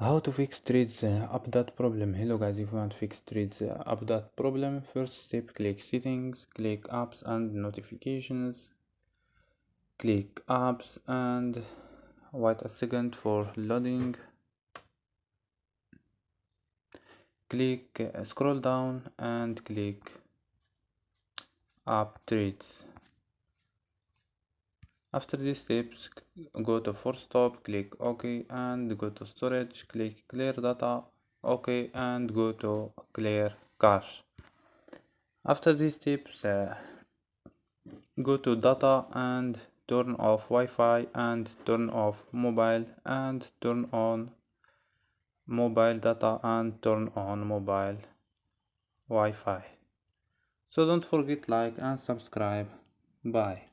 How to fix threads update problem. Hello guys, if you want to fix threads update problem, first step, click settings, click apps and notifications, click apps and wait a second for loading. Click scroll down and click app threads. After these steps, go to force stop, click OK and go to storage, click clear data, OK and go to clear cache. After these steps, go to data and turn off Wi-Fi and turn off mobile and turn on mobile data and turn on mobile Wi-Fi. So don't forget like and subscribe. Bye.